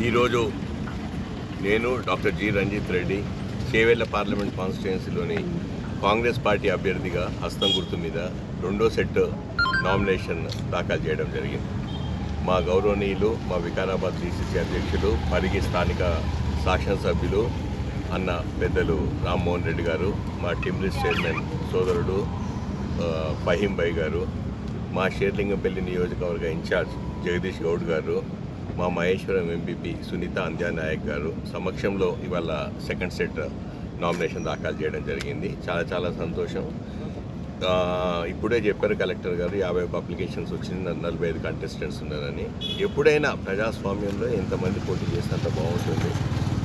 ఈరోజు నేను doctor G Ranjith Reddy Chevella parliament కాన్స్టిట్యుయెన్సీలోని కాంగ్రెస్ పార్టీ అభ్యర్థిగా హస్తం గుర్తు మీద రెండో సెట్ నామినేషన్ దాఖలు చేయడం జరిగింది. మా గౌరవనీయులు, మా వికారాబాద్ డీసీసీ అధ్యక్షులు, పరిగి స్థానిక శాసనసభ్యులు అన్న పెద్దలు రామ్మోహన్ రెడ్డి గారు, మా టిమ్రిస్ చైర్మన్ సోదరుడు ఫహీం భాయ్ గారు, మా షేర్లింగంపల్లి నియోజకవర్గ ఇన్ఛార్జ్ జగదీష్ గౌడ్ గారు, మా మహేశ్వరం ఎంపీపీ సునీత అంధ్యానాయక్ గారు సమక్షంలో ఇవాళ సెకండ్ సెట్ నామినేషన్ దాఖలు చేయడం జరిగింది. చాలా చాలా సంతోషం. ఇప్పుడే చెప్పారు కలెక్టర్ గారు 50 అప్లికేషన్స్ వచ్చింది, 45 కంటెస్టెంట్స్ ఉన్నారని. ఎప్పుడైనా ప్రజాస్వామ్యంలో ఎంతమంది పోటీ చేస్తే అంత బాగుంటుంది.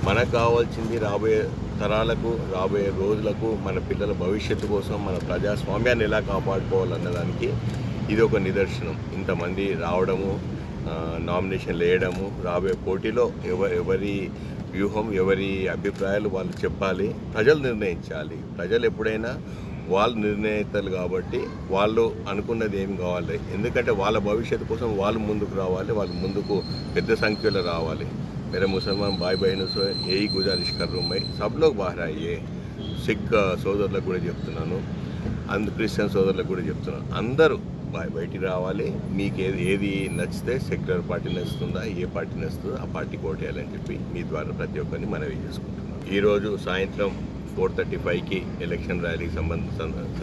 మనకు కావాల్సింది రాబోయే తరాలకు, రాబోయే రోజులకు, మన పిల్లల భవిష్యత్తు కోసం మన ప్రజాస్వామ్యాన్ని ఎలా కాపాడుకోవాలన్నదానికి ఇది ఒక నిదర్శనం. ఇంతమంది రావడము, నామినేషన్లు వేయడము, రాబోయే పోటీలో ఎవరి వ్యూహం, ఎవరి అభిప్రాయాలు వాళ్ళు చెప్పాలి, ప్రజలు నిర్ణయించాలి. ప్రజలు ఎప్పుడైనా వాళ్ళు నిర్ణయితలు కాబట్టి వాళ్ళు అనుకున్నది ఏం కావాలి, ఎందుకంటే వాళ్ళ భవిష్యత్తు కోసం వాళ్ళు ముందుకు రావాలి, వాళ్ళు ముందుకు పెద్ద సంఖ్యలో రావాలి. मेरे मुसलमान भाई बहनों से यही गुजारिश कर रहा हूँ मैं, सब लोग बाहर आइए. సిక్ సోదరులకు కూడా చెప్తున్నాను, క్రిస్టియన్ సోదరులకు కూడా చెప్తున్నాను, అందరూ బయటికి రావాలి. మీకు ఏది నచ్చితే, సెక్యులర్ పార్టీ నచ్చుతుందా, ఏ పార్టీ నచ్చుతుందో ఆ పార్టీకి ఓటేయాలని చెప్పి మీ ద్వారా ప్రతి ఒక్కరిని మనవి చేసుకుంటున్నాం. ఈరోజు సాయంత్రం 4:35కి ఎలక్షన్ ర్యాలీకి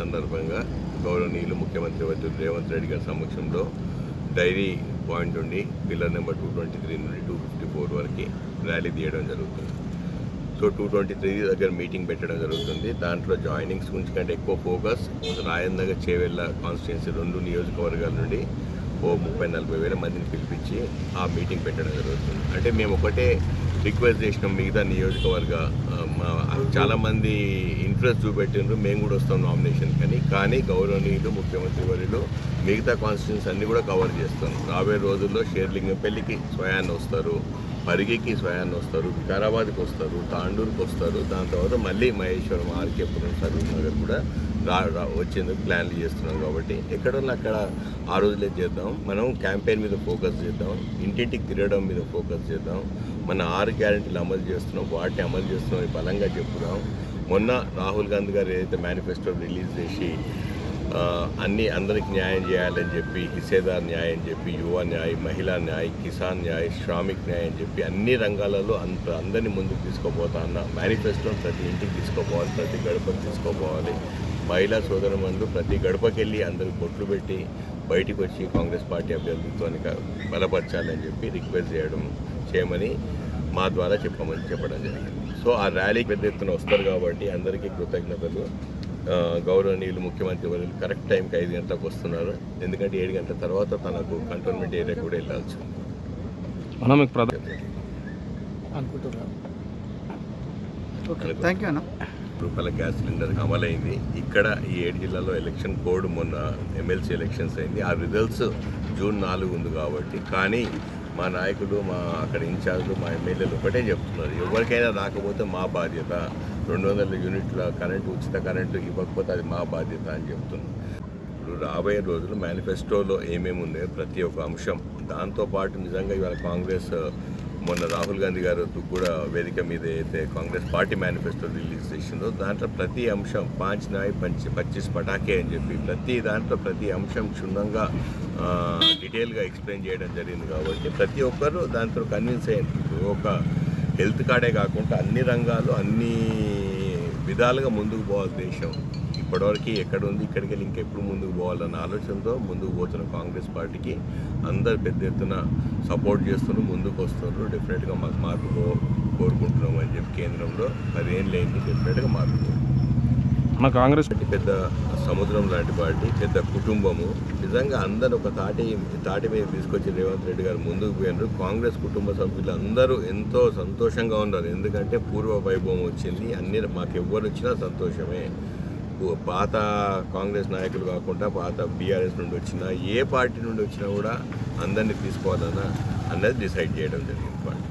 సందర్భంగా గౌరవనీయులు ముఖ్యమంత్రి వర్యులు రేవంత్ రెడ్డి గారి సమక్షంలో డైరీ పాయింట్ నుండి పిల్లర్ నెంబర్ 223 నుండి 254 వరకు ర్యాలీ తీయడం జరుగుతుంది. సో 223 దగ్గర మీటింగ్ పెట్టడం జరుగుతుంది. దాంట్లో జాయినింగ్స్ గురించి కంటే ఎక్కువ ఫోకస్ రాయన్ నగర్, చేవెళ్ళ కాన్స్టిట్యుయెన్సీ 2 నియోజకవర్గాల నుండి 30-40 వేల మందిని పిలిపించి ఆ మీటింగ్ పెట్టడం జరుగుతుంది. అంటే మేము ఒకటే రిక్వెస్ట్ చేసినాం, మిగతా నియోజకవర్గ చాలామంది ఇంట్రెస్ట్ చూపెట్టినారు, మేము కూడా వస్తాం నామినేషన్ కానీ గౌరవనీయులు ముఖ్యమంత్రి వర్యులు మిగతా కాన్స్టిట్యుయెన్సీ అన్నీ కూడా కవర్ చేస్తాం. రాబోయే రోజుల్లో షేర్లింగంపల్లికి స్వయాన్ని వస్తారు, పరిగికి స్వయాన్ని వస్తారు, వికారాబాద్కి వస్తారు, తాండూరుకి వస్తారు, దాని తర్వాత మళ్ళీ మహేశ్వరం, ఆర్కేపురం, సరూర్ నగర్ కూడా వచ్చేందుకు ప్లాన్లు చేస్తున్నాం. కాబట్టి ఎక్కడో అక్కడ ఆ రోజులే చేద్దాం. మనం క్యాంపెయిన్ మీద ఫోకస్ చేద్దాం, ఇంటింటికి తిరగడం మీద ఫోకస్ చేద్దాం. మన 6 గ్యారెంటీలు అమలు చేస్తున్నాం, వాటిని అమలు చేస్తున్నాం బలంగా చెప్పుదాం. మొన్న రాహుల్ గాంధీ గారు ఏదైతే మేనిఫెస్టో రిలీజ్ చేసి అందరికి న్యాయం చేయాలని చెప్పి, హిస్సేదార్ న్యాయం చెప్పి, యువ న్యాయ్, మహిళా న్యాయ్, కిసాన్ న్యాయ్, శ్రామిక్ న్యాయం అని చెప్పి అన్ని రంగాలలో అందరినీ ముందుకు తీసుకోపోతా అన్న మేనిఫెస్టోని ప్రతి ఇంటికి తీసుకోపోవాలి, ప్రతి గడపకు తీసుకోపోవాలి. మహిళా సోదరుమందు ప్రతి గడపకి వెళ్ళి అందరికి బొట్లు పెట్టి బయటికి వచ్చి కాంగ్రెస్ పార్టీ అభ్యర్థిత్వాన్ని బలపరచాలని చెప్పి రిక్వెస్ట్ చేయమని మా ద్వారా చెప్పడం జరిగింది. సో ఆ ర్యాలీకి పెద్ద ఎత్తున వస్తారు కాబట్టి అందరికీ కృతజ్ఞతలు. గౌరవనీయులు ముఖ్యమంత్రి వర్యులు కరెక్ట్ టైంకి 5 గంటలకు వస్తున్నారు, ఎందుకంటే 7 గంటల తర్వాత తనకు కంటోన్మెంట్ ఏరియా కూడా వెళ్ళాల్సి ఉంది. రూపాయల గ్యాస్ సిలిండర్ అమలైంది. ఇక్కడ ఈ 7 జిల్లాలో ఎలక్షన్ కోడ్ మొన్న ఎమ్మెల్సీ ఎలక్షన్స్ అయింది. ఆ రిజల్ట్స్ జూన్ 4 ఉంది కాబట్టి, కానీ మా నాయకులు, మా అక్కడ ఇన్ఛార్జ్లు, మా ఎమ్మెల్యేలు ఒకటే చెప్తున్నారు, ఎవరికైనా రాకపోతే మా బాధ్యత, 200 యూనిట్ల కరెంటు, ఉచిత కరెంటు ఇవ్వకపోతే అది మా బాధ్యత అని చెప్తున్నారు. ఇప్పుడు రాబోయే రోజులు మేనిఫెస్టోలో ఏమేమి ఉన్నాయో ప్రతి ఒక్క అంశం, దాంతోపాటు నిజంగా ఇవాళ కాంగ్రెస్ మొన్న రాహుల్ గాంధీ గారు కూడా వేదిక మీద అయితే కాంగ్రెస్ పార్టీ మేనిఫెస్టో రిలీజ్ చేసిందో దాంట్లో ప్రతి అంశం 5 న్యాయ్ 25 పటాకే అని చెప్పి ప్రతి దాంట్లో ప్రతి అంశం క్షుణ్ణంగా డీటెయిల్గా ఎక్స్ప్లెయిన్ చేయడం జరిగింది. కాబట్టి ప్రతి ఒక్కరు దాంతో కన్విన్స్ అయ్యింది. ఒక హెల్త్ కార్డే కాకుండా అన్ని రంగాలు, అన్ని విధాలుగా ముందుకు పోవాలి దేశం. ఇప్పటివరకు ఎక్కడ ఉంది, ఇక్కడికి వెళ్ళి ఇంకెప్పుడు ముందుకు పోవాలన్న ఆలోచనతో ముందుకు పోతున్న కాంగ్రెస్ పార్టీకి అందరు పెద్ద ఎత్తున సపోర్ట్ చేస్తున్నారు, ముందుకు వస్తున్నారు. డెఫినెట్గా మాకు మార్పు కోరుకుంటున్నాం అని చెప్పి కేంద్రంలో 10 ఏళ్ళు అయింది, డెఫినెట్గా మార్పు. మన కాంగ్రెస్ పెద్ద సముద్రం లాంటి పార్టీ, పెద్ద కుటుంబము. నిజంగా అందరూ ఒక తాటి మీద తీసుకొచ్చి రేవంత్ రెడ్డి గారు ముందుకు పోయినారు. కాంగ్రెస్ కుటుంబ సభ్యులు అందరూ ఎంతో సంతోషంగా ఉన్నారు, ఎందుకంటే పూర్వ వైభవం వచ్చింది. అన్ని మాకు ఎవ్వరు వచ్చినా సంతోషమే. పాత కాంగ్రెస్ నాయకులు కాకుండా పాత బీఆర్ఎస్ నుండి వచ్చినా, ఏ పార్టీ నుండి వచ్చినా కూడా అందరినీ తీసుకోవాలన్నా అన్నది డిసైడ్ చేయడం జరిగింది పార్టీ.